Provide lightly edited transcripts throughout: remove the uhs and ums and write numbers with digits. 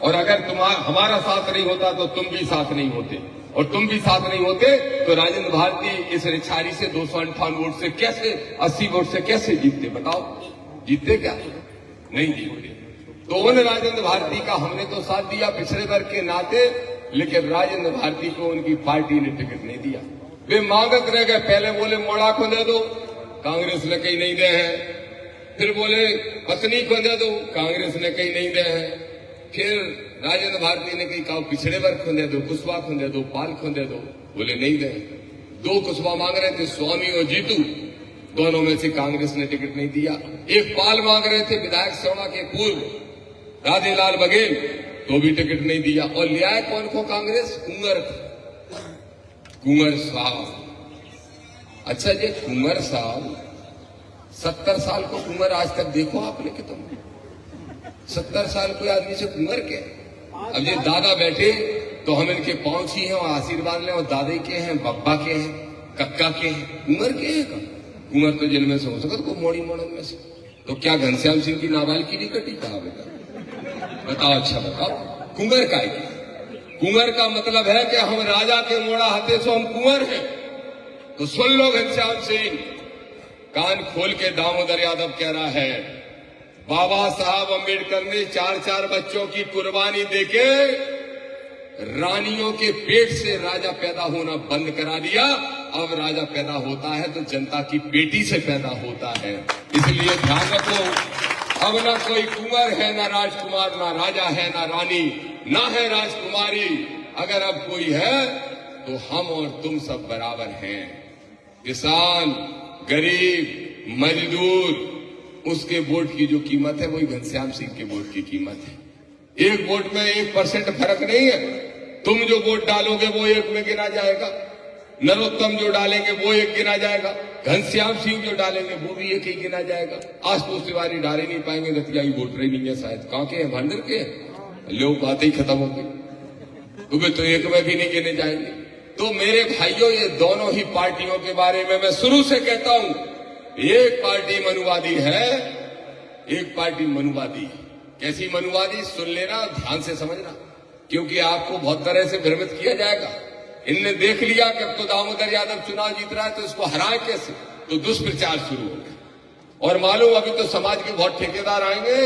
और अगर हमारा साथ नहीं होता तो तुम भी साथ नहीं होते, और तुम भी साथ नहीं होते तो राजेंद्र भारती इस रिछारी से 258 वोट से कैसे, 80 वोट से कैसे जीतते? बताओ, जीतते क्या? नहीं जीतते। तो उन राजेंद्र भारती का हमने तो साथ दिया पिछड़े वर्ग के नाते, लेकिन राजेंद्र भारती को उनकी पार्टी ने टिकट नहीं दिया। वे मांगत रह गए। पहले बोले मोड़ा को दे दो, कांग्रेस ने कहीं नहीं दे हैं। फिर बोले पत्नी को दे दो, कांग्रेस ने कहीं नहीं दे हैं। फिर राजेंद्र भारती ने कहीं कहा पिछड़े वर्ग को दे दो, कुशवाहा को दे दो, पाल को दे दो, बोले नहीं दे। 2 कुशवाहा मांग रहे थे, स्वामी और जीतू, दोनों में से कांग्रेस ने टिकट नहीं दिया। एक पाल मांग रहे थे, विधायक सौड़ा के पूर्व राधेलाल बघेल, तो भी टिकट नहीं दिया। और लिया है कौन को कांग्रेस? कुंवर साहब। अच्छा जी, कुंवर साहब 70 साल को कुंवर आज तक देखो आपने कि तुम 70 साल कोई आदमी से कुंवर के? अब ये दादा बैठे तो हम इनके पांव छीए और आशीर्वाद लें, और दादे के हैं, बब्बा के हैं, कक्का के हैं, कुंवर के हैं? कुंवर तो जेल में से हो सकता को मोड़ी मोड़न में से। तो क्या घनश्याम सिंह की नाबाल की नहीं कटी? कहा बेटा बताओ, अच्छा बताओ, कुंवर का है? कुंवर का मतलब है कि हम राजा के मोड़ा हते सो हम कुंवर हैं। तो सुन लो घनश्याम सिंह, कान खोल के दामोदर यादव कह रहा है, बाबा साहब अम्बेडकर ने 4-4 बच्चों की कुर्बानी देके रानियों के पेट से राजा पैदा होना बंद करा दिया। अब राजा पैदा होता है तो जनता की बेटी से पैदा होता है। इसलिए ध्यान रखो, अब ना कोई कुंवर है, ना राजकुमार, ना राजा है, ना रानी, ना है राजकुमारी। अगर अब कोई है तो हम और तुम सब बराबर हैं। किसान, गरीब, मजदूर, उसके वोट की जो कीमत है वही घनश्याम सिंह के वोट की कीमत है। एक वोट में 1% फर्क नहीं है। तुम जो वोट डालोगे वो 1 में गिना जाएगा, नरोत्तम जो डालेंगे वो 1 गिना जाएगा, घनश्याम सिंह जो डालेंगे वो भी 1 ही गिना जाएगा। आशुतोष तिवारी डाल ही नहीं पाएंगे, नतियाई वोटर ही नहीं है शायद। कहां के हैं? भांडर के हैं। लोग बातें ही खत्म हो गई, तुम्हें तो 1 में भी नहीं गिने जाएंगे। तो मेरे भाइयों, ये दोनों ही पार्टियों के बारे में मैं शुरू से कहता हूं, एक पार्टी मनुवादी है, एक पार्टी मनुवादी है। कैसी मनुवादी? सुन लेना, ध्यान से समझना, क्योंकि आपको बहुत तरह से भ्रमित किया जाएगा। इनने देख लिया कि अब तो दामोदर यादव चुनाव जीत रहा है तो इसको हराए कैसे, तो दुष्प्रचार शुरू हो गया। और मालूम अभी तो समाज के बहुत ठेकेदार आएंगे,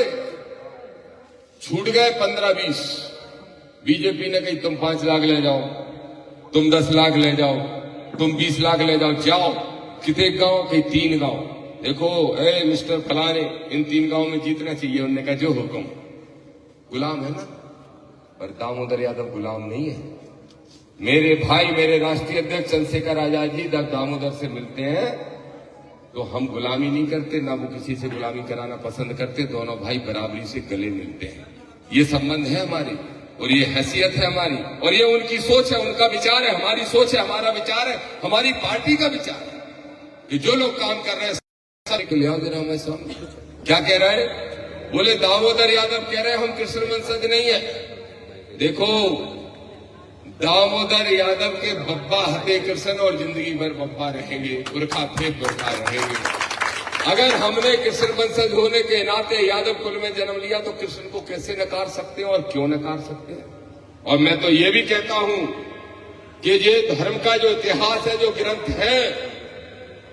छूट गए 15-20। बीजेपी ने कही तुम 5 लाख ले जाओ, तुम 10 लाख ले जाओ, तुम 20 लाख ले जाओ, जाओ कितने गांव? कहीं 3 गांव। देखो ए मिस्टर फलाने, इन 3 गांव में जीतना चाहिए। उन्होंने कहा जो हुक्म। गुलाम है ना, पर दामोदर यादव गुलाम नहीं है। मेरे भाई, मेरे राष्ट्रीय अध्यक्ष चंद्रशेखर आजाद जी जब दामोदर से मिलते हैं तो हम गुलामी नहीं करते, ना वो किसी से गुलामी कराना पसंद करते। दोनों भाई बराबरी से गले मिलते हैं। ये संबंध है हमारी, और ये हैसियत है हमारी, और ये उनकी सोच है, उनका विचार है, हमारी सोच है, हमारा विचार है, हमारी पार्टी का विचार है कि जो लोग काम कर रहे हैं क्या कह रहे हैं? बोले दामोदर यादव कह रहे हैं हम कृष्ण वंशज नहीं है। देखो, दामोदर यादव के बब्बा हते कृष्ण और जिंदगी भर बब्बा रहेंगे, पुरखा थे पुरखा रहेंगे। अगर हमने कृष्ण वंशज होने के नाते यादव कुल में जन्म लिया तो कृष्ण को कैसे नकार सकते हैं और क्यों नकार सकते हैं? और मैं तो ये भी कहता हूं कि ये धर्म का जो इतिहास है, जो ग्रंथ है,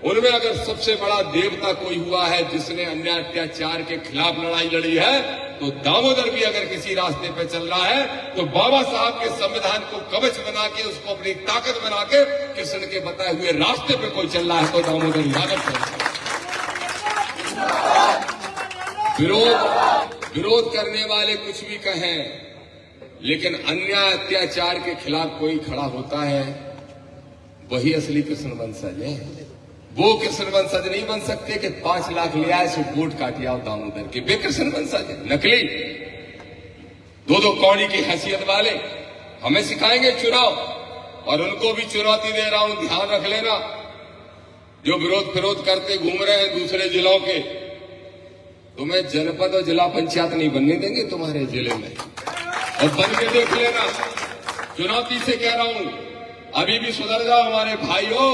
उनमें अगर सबसे बड़ा देवता कोई हुआ है जिसने अन्याय अत्याचार के खिलाफ लड़ाई लड़ी है, तो दामोदर भी अगर किसी रास्ते पे चल रहा है तो बाबा साहब के संविधान को कवच बना के, उसको अपनी ताकत बना के कृष्ण के बताए हुए रास्ते पे कोई चल रहा है तो दामोदर यादव चल रहा है। विरोध करने वाले कुछ भी कहें, लेकिन अन्याय अत्याचार के खिलाफ कोई खड़ा होता है, वही असली कृष्ण वंशज है। वो कृष्ण वंशज नहीं बन सकते कि 5 लाख ले आए सो वोट काट आओ दामोदर के। वे कृष्ण वंशज है, नकली 2-2 कौड़ी की हैसियत वाले हमें सिखाएंगे चुनाव, और उनको भी चुनौती दे रहा हूं, ध्यान रख लेना। जो विरोध करते घूम रहे हैं दूसरे जिलों के, तुम्हें जनपद और जिला पंचायत नहीं बनने देंगे तुम्हारे जिले में, और बन के देख लेना। चुनौती से कह रहा हूं, अभी भी सुधर जाओ हमारे भाइयों।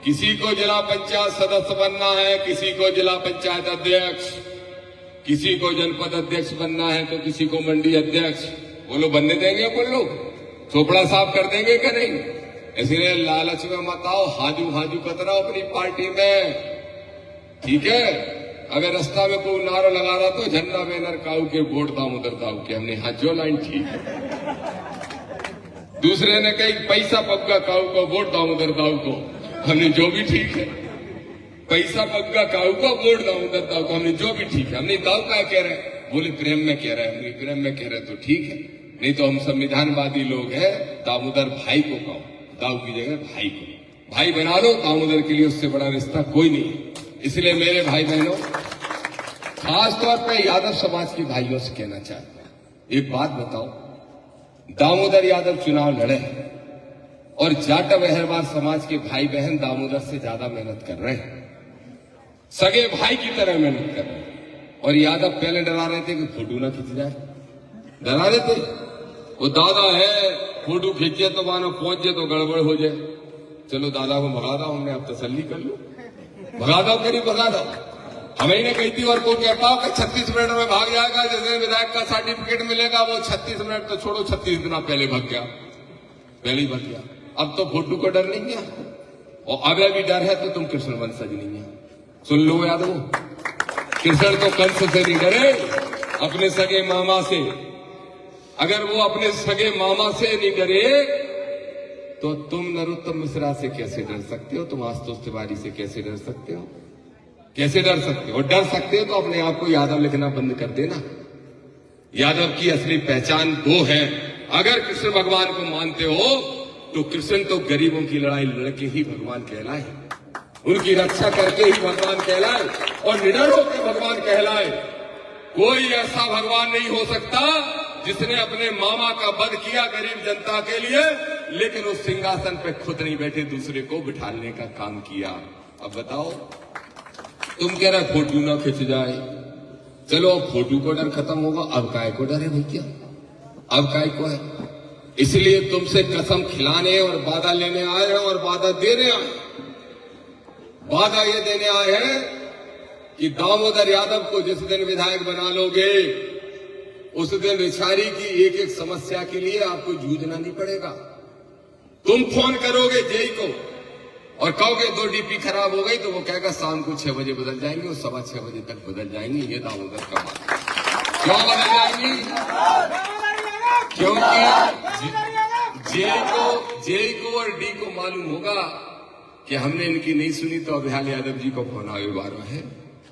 किसी को जिला पंचायत सदस्य बनना है, किसी को जिला पंचायत अध्यक्ष, किसी को जनपद अध्यक्ष बनना है तो किसी को मंडी अध्यक्ष, बोलो बनने देंगे अपन लोग? चोपड़ा साफ कर देंगे क्या नहीं? इसलिए लालच में मत आओ, हाजू हाजू कतराओ अपनी पार्टी में, ठीक है? अगर रास्ता में कोई नारा लगा रहा तो झंडा बैनर काऊ के वोट दाम उधर दाऊ के, हमने हाथ जो लाइन ठीक है। दूसरे ने कही पैसा पक्का काऊ को वोट दाम उधर दाऊ को, हमने जो भी ठीक है। पैसा पक्का काऊ को वोट दाम उधर दाऊ को, हमने जो भी ठीक है। हमने दाऊ क्या कह रहे हैं? बोले प्रेम में कह रहे हैं। हमने प्रेम में कह रहे तो ठीक है, नहीं तो हम संविधानवादी लोग हैं। दामोदर भाई को कहो, दाऊ की जगह भाई को भाई बना लो। दामोदर के लिए उससे बड़ा रिश्ता कोई नहीं है। इसलिए मेरे भाई बहनों, खासतौर पर यादव समाज के भाइयों से कहना चाहता हूं, एक बात बताओ, दामोदर यादव चुनाव लड़े और जाटव अहरवार समाज के भाई बहन दामोदर से ज्यादा मेहनत कर रहे हैं, सगे भाई की तरह मेहनत कर रहे हैं। और यादव पहले डरा रहे थे कि फोटो ना खींच जाए, डरा रहे थे। वो दादा है, फोटो खींचे तो मानो पहुंचे तो गड़बड़ हो जाए। चलो दादा को भगा दो, हमने अब तसल्ली कर लो, भगा दो करीब भगा दो। हमें ने कही थी और को कहता हो कि 36 मिनट में भाग जाएगा, जैसे विधायक का सर्टिफिकेट मिलेगा वो 36 मिनट तो छोड़ो, 36 दिन पहले भाग गया, पहले ही भाग गया। अब तो फोटो का डर नहीं है, और अब भी डर है तो तुम कृष्ण वंशज नहीं है। सुन लो यादव, कृष्ण तो कंस से नहीं डरे, अपने सगे मामा से। अगर वो अपने सगे मामा से नहीं डरे तो तुम नरोत्तम मिश्रा से कैसे डर सकते हो? तुम आशुतोष तिवारी से कैसे डर सकते हो? कैसे डर सकते हो? डर सकते हो तो अपने आप को यादव लिखना बंद कर देना। यादव की असली पहचान वो है। अगर कृष्ण भगवान को मानते हो तो कृष्ण तो गरीबों की लड़ाई लड़के ही भगवान कहलाए, उनकी रक्षा करके ही भगवान कहलाए, और निडर होकर भगवान कहलाए। कोई ऐसा भगवान नहीं हो सकता जिसने अपने मामा का वध किया गरीब जनता के लिए, लेकिन उस सिंहासन पे खुद नहीं बैठे, दूसरे को बिठाने का काम किया। अब बताओ, तुम कह रहे फोटो ना खिंच जाए, चलो अब फोटो को डर खत्म होगा, अब काय को डर है भैया? अब काय को है? इसलिए तुमसे कसम खिलाने और वादा लेने आए हैं और वादा देने आए। वादा ये देने आए हैं कि दामोदर यादव को जिस दिन विधायक बना लोगे उस दिन रिछारी की एक एक समस्या के लिए आपको जूझना नहीं पड़ेगा। तुम फोन करोगे जेई को और कहोगे 2 डीपी खराब हो गई, तो वो कहेगा शाम को 6 बजे बदल जाएंगे और 6:15 बजे तक बदल जाएंगी। ये दामोदर का बात। क्यों बदल जाएंगी? क्योंकि जेई को और डी को मालूम होगा कि हमने इनकी नहीं सुनी तो अभिलाष यादव जी को फोन आए बार है,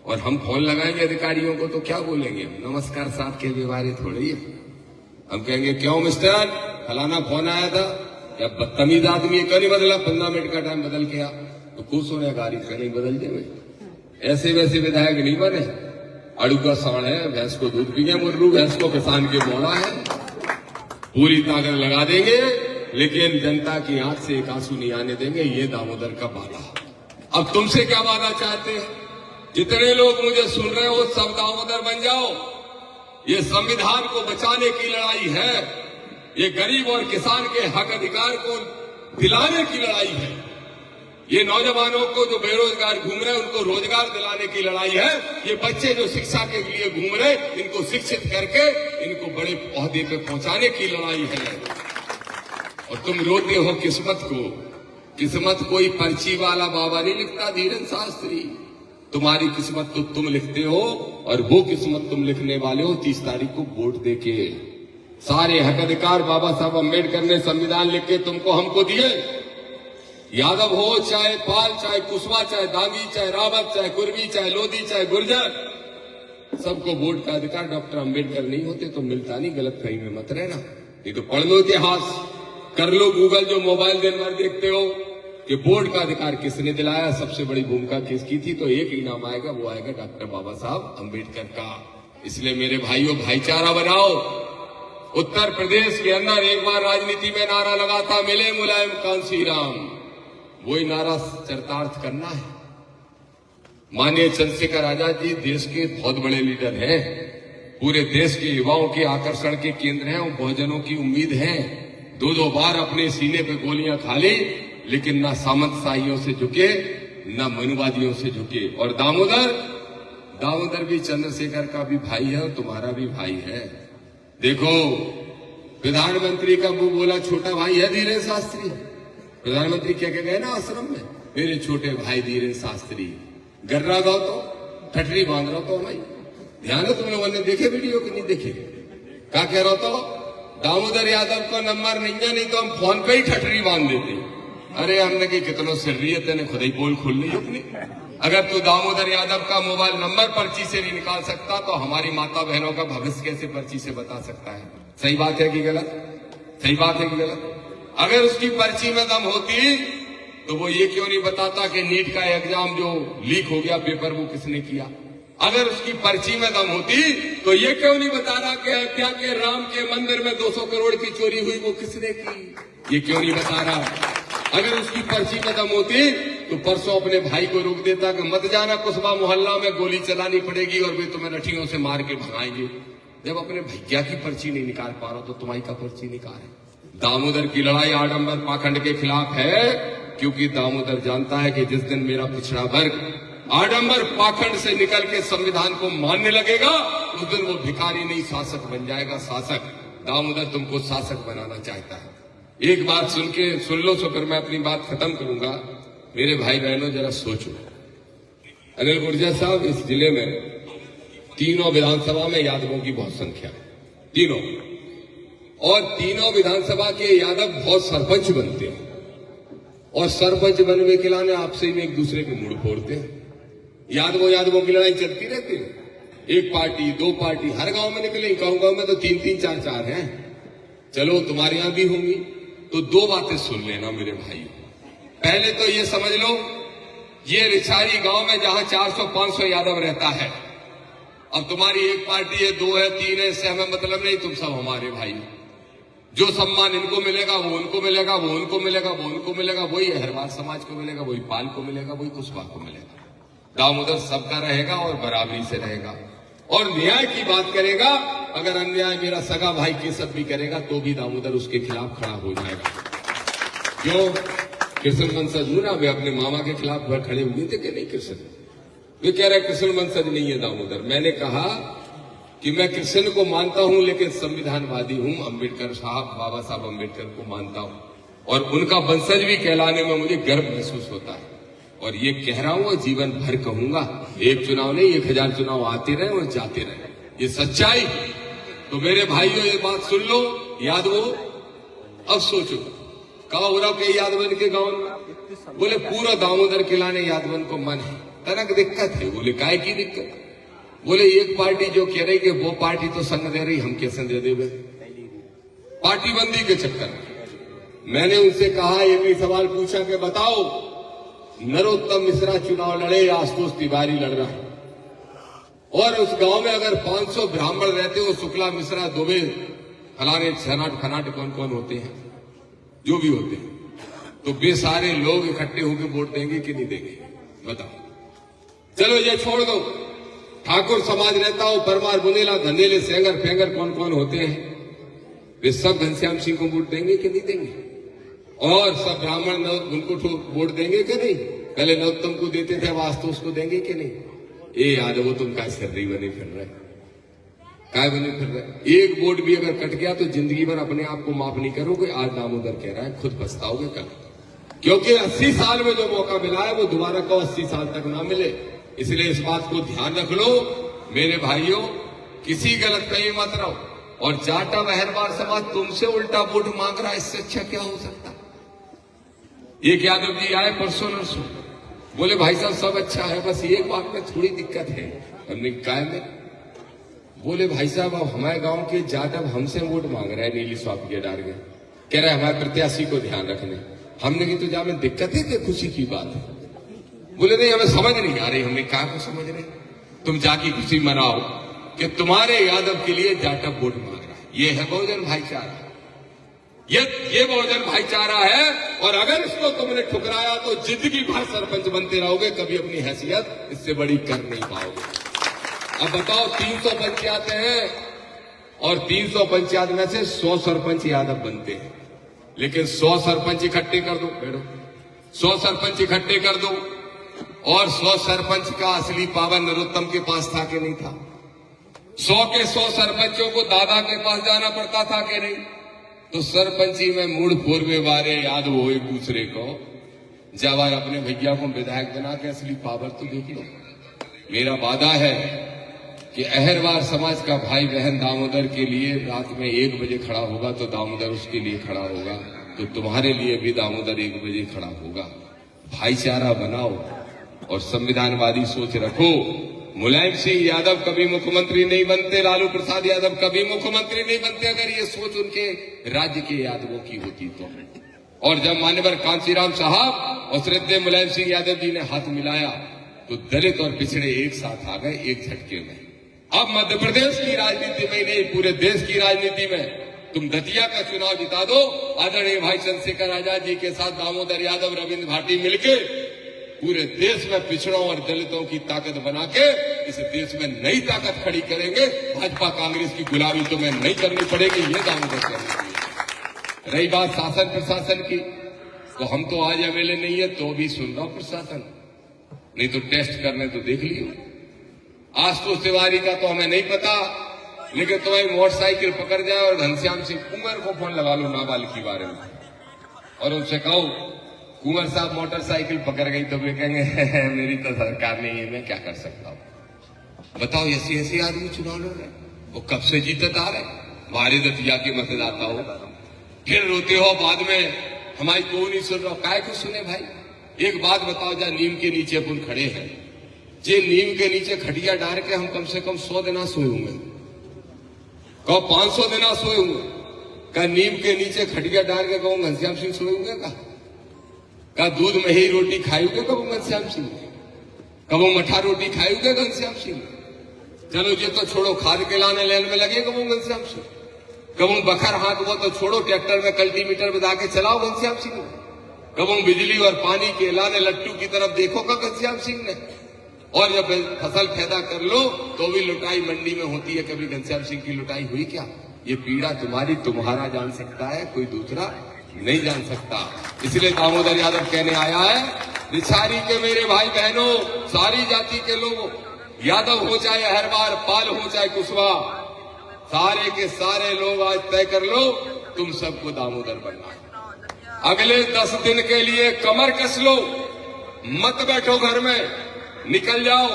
और हम फोन लगाएंगे अधिकारियों को तो क्या बोलेंगे? नमस्कार साहब के व्यवहार थोड़ी है। हम कहेंगे क्यों मिस्टर फलाना फोन आया था, या बदतमीज आदमी है, क्यों नहीं बदला? 15 मिनट का टाइम बदल गया तो खुश होने गाड़ी नहीं बदल जाए। ऐसे वैसे विधायक नहीं बने। अड़ू का साण है, भैंस को दूध पिए मुर्रू, भैंस को किसान के बोला है, पूरी ताकत लगा देंगे, लेकिन जनता की आंख से एक आंसू नहीं आने देंगे। ये दामोदर का वादा। अब तुमसे क्या वादा चाहते हैं? जितने लोग मुझे सुन रहे हो सब दामोदर बन जाओ। ये संविधान को बचाने की लड़ाई है, ये गरीब और किसान के हक अधिकार को दिलाने की लड़ाई है, ये नौजवानों को जो बेरोजगार घूम रहे हैं उनको रोजगार दिलाने की लड़ाई है, ये बच्चे जो शिक्षा के लिए घूम रहे इनको शिक्षित करके इनको बड़े ओहदे पे पहुंचाने की लड़ाई है। और तुम रोते हो किस्मत को। किस्मत कोई पर्ची वाला बाबा नहीं लिखता, धीरेन्द्र शास्त्री। तुम्हारी किस्मत तो तुम लिखते हो, और वो किस्मत तुम लिखने वाले हो 30 तारीख को वोट देके। सारे हक अधिकार बाबा साहब अम्बेडकर ने संविधान लिख के तुमको हमको दिए। यादव हो चाहे पाल, चाहे कुशवा, चाहे दांगी, चाहे रावत, चाहे कुर्मी, चाहे लोधी, चाहे गुर्जर, सबको वोट का अधिकार। डॉक्टर अम्बेडकर नहीं होते तो मिलता नहीं, गलत फहमी में मत रहना। नहीं तो पढ़ लो इतिहास, कर लो गूगल, जो मोबाइल दिन भर देखते हो कि वोट का अधिकार किसने दिलाया, सबसे बड़ी भूमिका किसकी थी, तो एक ही नाम आएगा, वो आएगा डॉक्टर बाबा साहब अम्बेडकर का। इसलिए मेरे भाइयों, भाईचारा बनाओ। उत्तर प्रदेश के अंदर एक बार राजनीति में नारा लगा था, मिले मुलायम कांसी राम, वही नारा चरितार्थ करना है। माननीय चंद्रशेखर आजाद जी देश के बहुत बड़े लीडर हैं, पूरे देश के युवाओं के आकर्षण के केंद्र हैं, और बहुजनों की उम्मीद है। 2-2 बार अपने सीने पे गोलियां खा ली, लेकिन ना सामंतशाहियों से झुके, ना मनुवादियों से झुके। और दामोदर दामोदर भी चंद्रशेखर का भी भाई है और तुम्हारा भी भाई है। देखो, प्रधानमंत्री का मुंह बोला छोटा भाई है धीरेन्द्र शास्त्री। प्रधानमंत्री क्या कह गए ना आश्रम में, मेरे छोटे भाई धीरेन्द्र शास्त्री। गर्रा गाओ तो ठटरी बांध रहा तो भाई। ध्यान है, तुम लोगों ने देखे वीडियो कि नहीं देखे? क्या कह रहा था? दामोदर यादव का नंबर नहीं तो हम फोन पे ही ठटरी बांध देते। अरे हमने की कितनो सिर्रियत है, खुद ही पोल खोल ली अपनी। अगर तू दामोदर यादव का मोबाइल नंबर पर्ची से नहीं निकाल सकता तो हमारी माता बहनों का भविष्य कैसे पर्ची से बता सकता है? सही बात है कि गलत? सही बात है कि गलत? अगर उसकी पर्ची में दम होती तो वो ये क्यों नहीं बताता कि नीट का एग्जाम जो लीक हो गया पेपर वो किसने किया? अगर उसकी पर्ची में दम होती तो ये क्यों नहीं बता रहा कि क्या के राम के मंदिर में 200 करोड़ की चोरी हुई वो किसने की? ये क्यों नहीं बता रहा? अगर उसकी पर्ची में दम होती तो परसों अपने भाई को रोक देता कि मत जाना कुस्बा मोहल्ला में, गोली चलानी पड़ेगी और वे तुम्हें लठियों से मार के भगाएंगे। जब अपने भैया की पर्ची नहीं निकाल पा रहा तो तुम्हारी का पर्ची निकाले। दामोदर की लड़ाई आडंबर पाखंड के खिलाफ है, क्योंकि दामोदर जानता है कि जिस दिन मेरा पिछड़ा वर्ग आडंबर पाखंड से निकल के संविधान को मानने लगेगा उस दिन वो भिखारी नहीं शासक बन जाएगा, शासक। दामोदर तुमको शासक बनाना चाहता है। एक बात सुन लो तो फिर मैं अपनी बात खत्म करूंगा। मेरे भाई बहनों जरा सोचो, अनिल गुर्जर साहब, इस जिले में तीनों विधानसभा में यादवों की बहुत संख्या है, तीनों, और तीनों विधानसभा के यादव बहुत सरपंच बनते हैं और सरपंच बनने के लाने आपसे में एक दूसरे के मुड़ फोड़ते हैं। यादवों की लड़ाई चलती रहती है, एक पार्टी दो पार्टी, हर गांव में निकले। गांव में तो 3-3 4-4 हैं। चलो तुम्हारे यहां भी होंगी। तो दो बातें सुन लेना मेरे भाई। पहले तो ये समझ लो, ये रिछारी गांव में जहां 400-500 यादव रहता है, अब तुम्हारी एक पार्टी है, 2 है, 3 है, इससे हमें मतलब नहीं, तुम सब हमारे भाई। जो सम्मान इनको मिलेगा वो उनको मिलेगा, वो उनको मिलेगा, वो उनको मिलेगा, वही अहरवार समाज को मिलेगा, वही पाल को मिलेगा, वही कुशवाहा को मिलेगा। दामोदर सबका रहेगा और बराबरी से रहेगा और न्याय की बात करेगा। अगर अन्याय मेरा सगा भाई केशव भी करेगा तो भी दामोदर उसके खिलाफ खड़ा हो जाएगा। क्यों? कृष्ण वंशज हूं ना, वे अपने मामा के खिलाफ खड़े हुए थे कि नहीं? कृष्ण वे कह रहे कृष्ण वंशज नहीं है दामोदर। मैंने कहा कि मैं कृष्ण को मानता हूं लेकिन संविधानवादी हूं, अम्बेडकर साहब, बाबा साहब अम्बेडकर को मानता हूं और उनका वंशज भी कहलाने में मुझे गर्व महसूस होता है और ये कह रहा हूं और जीवन भर कहूंगा। एक चुनाव नहीं, 1000 चुनाव आते रहे और जाते रहे, ये सच्चाई। तो मेरे भाइयों ये बात सुन लो यादवों। अब सोचो कहा हो रहा कि यादवन के गांव में बोले पूरा दामोदर खिलाने यादवन को मन है, तनक दिक्कत है। बोले काय की दिक्कत? बोले एक पार्टी जो कह रही कि वो पार्टी तो संग दे रही, हम कैसे दे देवे? पार्टी बंदी के चक्कर में मैंने उनसे कहा, ये भी सवाल पूछा कि बताओ नरोत्तम मिश्रा चुनाव लड़े या आशुतोष तिवारी लड़ रहा है और उस गांव में अगर 500 ब्राह्मण रहते हो, शुक्ला मिश्रा दुबे फलाने छनाट खनाट कौन कौन होते हैं, जो भी होते हैं, तो वे सारे लोग इकट्ठे होकर वोट देंगे कि नहीं देंगे? बताओ। चलो ये छोड़ दो, ठाकुर समाज रहता हो, परमार, बुंदेला, धनेले, सेंगर फेंगर कौन कौन होते हैं, वे सब घनश्याम सिंह को वोट देंगे कि नहीं देंगे? और सब ब्राह्मण उनको वोट देंगे कि नहीं? पहले नरोत्तम को देते थे, वास्तु उसको देंगे कि नहीं? ये यादव तुम काय सर्री बने फिर रहे, काय बने फिर रहे। एक वोट भी अगर कट गया तो जिंदगी भर अपने आप को माफ नहीं करोगे। आज दामोदर कह रहा है, खुद पछताओगे कल, क्योंकि 80 साल में जो मौका मिला है वो दोबारा को 80 साल तक ना मिले। इसलिए इस बात को ध्यान रख लो मेरे भाइयों, किसी गलत कहीं मत रहो। और जाटा मेहरबान समाज तुमसे उल्टा वोट मांग रहा है, इससे अच्छा क्या हो सकता? एक यादव जी आए परसों नरसों, बोले भाई साहब सब अच्छा है, बस एक बात में थोड़ी दिक्कत है। हमने काय में? बोले भाई साहब अब हमारे गांव के जाटव हमसे वोट मांग रहे हैं, नीली स्वाप के डार गए, कह रहे हमारे प्रत्याशी को ध्यान रखने। हमने की तो जा में दिक्कत है कि खुशी की बात है? बोले नहीं हमें समझ नहीं आ रही। हमने कहा को समझ रहे, तुम जाके खुशी मनाओ कि तुम्हारे यादव के लिए जाटव वोट मांग रहा है। ये है बहुजन भाईचारा, ये बहुजन भाईचारा है। और अगर इसको तुमने ठुकराया तो जिंदगी भर सरपंच बनते रहोगे, कभी अपनी हैसियत इससे बड़ी कर नहीं पाओगे। अब बताओ 300 पंचायतें हैं और 300 पंचायत में से 100 सरपंच यादव बनते हैं, लेकिन 100 सरपंच इकट्ठे कर दो, 100 सरपंच इकट्ठे कर दो, और 100 सरपंच का असली पावर नरोत्तम के पास था कि नहीं था? 100 के 100 सरपंचों को दादा के पास जाना पड़ता था कि नहीं? तो सरपंची में मूड पूर्वे वारे याद हो एक दूसरे को, जब आए अपने भैया को विधायक बना के असली पावर तो देख लो। मेरा वादा है कि अहरवार समाज का भाई बहन दामोदर के लिए रात में 1 बजे खड़ा होगा तो दामोदर उसके लिए खड़ा होगा, तो तुम्हारे लिए भी दामोदर 1 बजे खड़ा होगा। भाईचारा बनाओ और संविधानवादी सोच रखो। मुलायम सिंह यादव कभी मुख्यमंत्री नहीं बनते, लालू प्रसाद यादव कभी मुख्यमंत्री नहीं बनते अगर ये सोच उनके राज्य के यादवों की होती तो। और जब मान्यवर कांशीराम साहब और श्रद्धेय मुलायम सिंह यादव जी ने हाथ मिलाया तो दलित और पिछड़े एक साथ आ गए एक झटके में। अब मध्य प्रदेश की राजनीति में नहीं, पूरे देश की राजनीति में तुम दतिया का चुनाव जिता दो, आदरणीय भाई चंद्रशेखर आजाद जी के साथ दामोदर यादव, रविंद्र भाटी मिलके पूरे देश में पिछड़ों और दलितों की ताकत बना के इस देश में नई ताकत खड़ी करेंगे। भाजपा कांग्रेस की गुलामी तुम्हें नहीं करनी पड़ेगी, ये दामोदर करेंगे। रही बात शासन प्रशासन की, तो हम तो आज अवेले नहीं है तो भी सुन रहा हूं प्रशासन, नहीं तो टेस्ट करने तो देख लियो। आशुतोष तिवारी का तो हमें नहीं पता, लेकिन तुम्हारी मोटरसाइकिल पकड़ जाए और घनश्याम सिंह कुंवर को फोन लगा लो नाबालिग के बारे में और उनसे कहो कुंवर साहब मोटरसाइकिल पकड़ गई तो वे कहेंगे मेरी तो सरकार नहीं है, मैं क्या कर सकता हूं। बताओ ऐसे ऐसे आदमी चुनाव लड़ रहे, वो कब से जीतत आ रहे, हमारे दतिया के मतदाता हो, फिर रोते हो बाद में हमारी कोई नहीं सुन रहा। काय को सुने भाई? एक बात बताओ, जहां नीम के नीचे अपन खड़े हैं, जे नीम के नीचे खटिया डाल के हम कम से कम 100 दिन सोए होंगे, कहो 500 दिन सोए होंगे, का नीम के नीचे खटिया डाल के कहूं घनश्याम सिंह सोए होंगे, का दूध में ही रोटी खाई होगे कबो घनश्याम सिंह, कबो मठा रोटी खाई होगे घनश्याम सिंह। चलो ये तो छोड़ो, खाद के लाने लेन में लगे कबो घनश्याम सिंह, कबो बखर हाथ वो तो छोड़ो, ट्रैक्टर में कल्टीमीटर बजा के चलाओ घनश्याम सिंह, कबो बिजली और पानी के लाने लट्टू की तरफ देखो का घनश्याम सिंह ने। और जब फसल पैदा कर लो तो भी लुटाई मंडी में होती है, कभी घनश्याम सिंह की लुटाई हुई क्या? ये पीड़ा तुम्हारी तुम्हारा जान सकता है, कोई दूसरा नहीं जान सकता। इसलिए दामोदर यादव कहने आया है, रिछारी के मेरे भाई बहनों, सारी जाति के लोगों, यादव हो चाहे अहरवार, पाल हो चाहे कुशवाहा, सारे के सारे लोग आज तय कर लो तुम सबको दामोदर बनना है। अगले 10 दिन के लिए कमर कस लो, मत बैठो घर में, निकल जाओ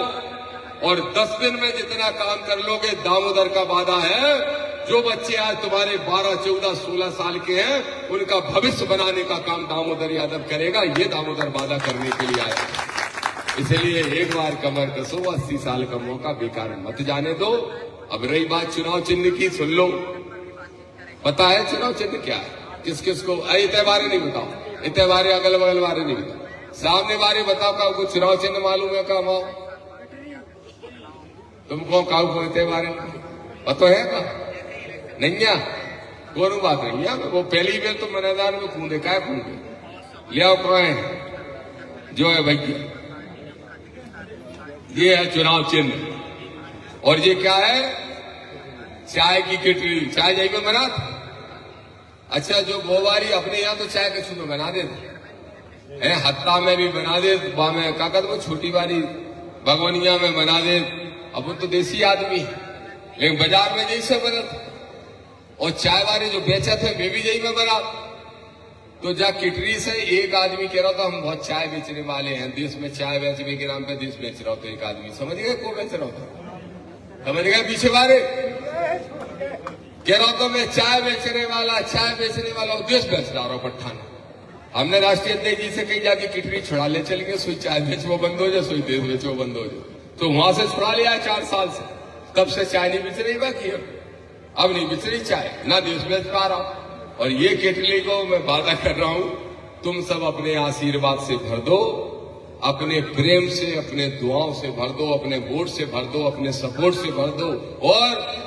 और 10 दिन में जितना काम कर लोगे, दामोदर का वादा है जो बच्चे आज तुम्हारे 12, 14, 16 साल के हैं उनका भविष्य बनाने का काम दामोदर यादव करेगा। ये दामोदर वादा करने के लिए आया, इसलिए एक बार कमर कसो, 80 साल का मौका बेकार मत जाने दो। अब रही बात चुनाव चिन्ह की, सुन लो, पता है चुनाव चिन्ह क्या है, किस किस को? इतने बारे नहीं बताओ, इतने बारे अगल बगल बारे नहीं बताओ, सामने बारे बताओ का कुछ चुनाव चिन्ह मालूम है का? तुमको काउ को इतने बारे पता है का? नहीं है, कोई बात नहीं है। वो पहली बेर तो मैदान में कूदे, काय कूदे, ले आओ कहें जो है भैया, ये है चुनाव चिन्ह। और ये क्या है? चाय की किटली, चाय जाई में बना। अच्छा, जो गोवारी अपने यहाँ तो चाय कछु में बना देते है, हत्ता में भी बना दे, में काकत वो छोटी वाली भगवनिया में बना दे। अपन तो देसी आदमी है, लेकिन बाजार में जैसे बनत, और चाय वाले जो बेचे थे वे भी यही में बना। तो जा किटरी से एक आदमी कह रहा था हम बहुत चाय बेचने वाले हैं, देश में चाय बेचने के नाम पे देश बेच रहा था। एक आदमी समझ गए को बेच रहा था, समझ गए पीछे वाले कह रहा था मैं चाय बेचने वाला, चाय बेचने वाला, देश बेच रहा पट्ठान। हमने राष्ट्रीय अध्यक्ष जी से कही जाके किटरी छुड़ा ले चल गए, सोई चाय बेचो बंद हो जाए, सोई देश बेचो बंद हो जाए। तो वहां से छुड़ा लिया 4 साल से, तब से चाय नहीं बेच रही, बाकी अब नहीं बेच रही चाय, ना देश बेच पा रहा हूं। और ये केटली को मैं वादा कर रहा हूं, तुम सब अपने आशीर्वाद से भर दो, अपने प्रेम से, अपने दुआओं से भर दो, अपने वोट से भर दो, अपने सपोर्ट से भर दो। और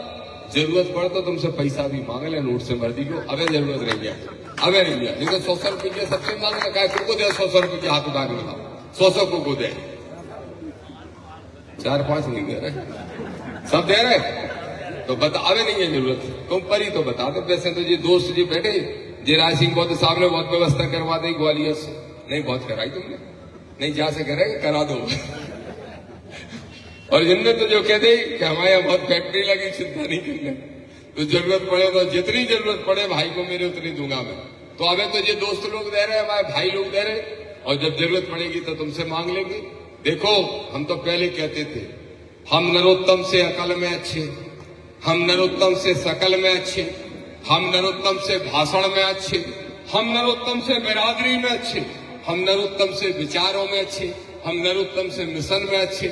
जरूरत पड़े तो तुमसे पैसा भी मांगे ले, नोट से भर दी को, अबे जरूरत नहीं है, अबे नहीं है। लेकिन 100 रुपये सबसे मांगना का को दे, 100 रुपये के हाथ उठा के बताओ, 100 को दे, 4-5 नहीं दे रहे, सब दे रहे तो बता, अबे नहीं है जरूरत, तुम पर ही तो बता दो। वैसे तो जी दोस्त जी बैठे, जी राज सिंह बहुत साहब ने बहुत व्यवस्था करवा दी ग्वालियर से, नहीं बहुत कराई तुमने, नहीं जा से करेंगे करा दो। और जिनमें तो जो कह दे कि हमारे यहाँ बहुत फैक्ट्री लगी, चिंता नहीं करना, तो जरूरत पड़े तो जितनी जरूरत पड़े भाई को मेरे उतनी दूंगा मैं। तो अबे तो ये दोस्त लोग दे रहे हैं, हमारे भाई लोग दे रहे, और जब जरूरत पड़ेगी तो तुमसे मांग लेंगे। देखो हम तो पहले कहते थे हम नरोत्तम से अकल में अच्छे, हम नरोत्तम से शकल में अच्छे, हम नरोत्तम से भाषण में अच्छे, हम नरोत्तम से बिरादरी में अच्छे, हम नरोत्तम से विचारों में अच्छे, हम नरोत्तम से मिशन में अच्छे।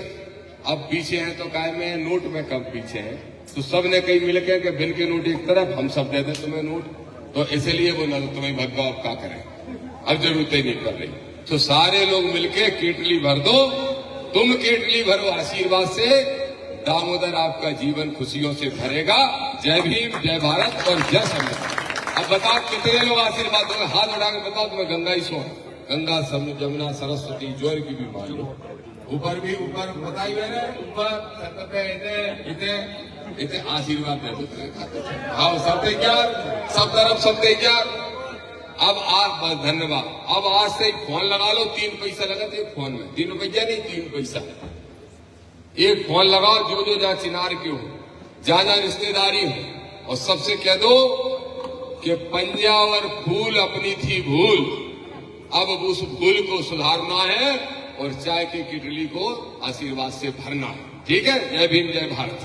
अब पीछे हैं तो काय में, नोट में कब पीछे हैं? तो सब ने कहीं मिलकर के बिन के नोट एक तरफ, हम सब दे दें तुम्हें नोट, तो इसलिए वो नरोत्तम भगवा अब क्या करें, अब जरूरत ही नहीं कर रही। तो सारे लोग मिलके केटली भर दो, तुम केटली भरो आशीर्वाद से, दामोदर आपका जीवन खुशियों से भरेगा। जय भीम, जय भारत और जय संविधान। अब बताओ कितने लोग आशीर्वाद दोगे? हाथ उठा के बताओ। तुम्हें गंगा ही सो, गंगा जमुना सरस्वती जोर की भी मान लो, ऊपर भी ऊपर बताई मैंने, ऊपर इतने आशीर्वाद दे दो। हाँ सब तैयार, सब तरफ सब तैयार। अब आज बस धन्यवाद। अब आज से फोन लगा लो, 3 पैसा लगा तो एक फोन में, 3 रुपया नहीं 3 पैसा। एक फोन लगाओ, जो जो जहाँ चिनार के हो, जहाँ रिश्तेदारी हो, और सबसे कह दो कि पंजावर फूल अपनी थी भूल, अब उस भूल को सुधारना है और चाय की किटली को आशीर्वाद से भरना है। ठीक है? जय भीम, जय भारत।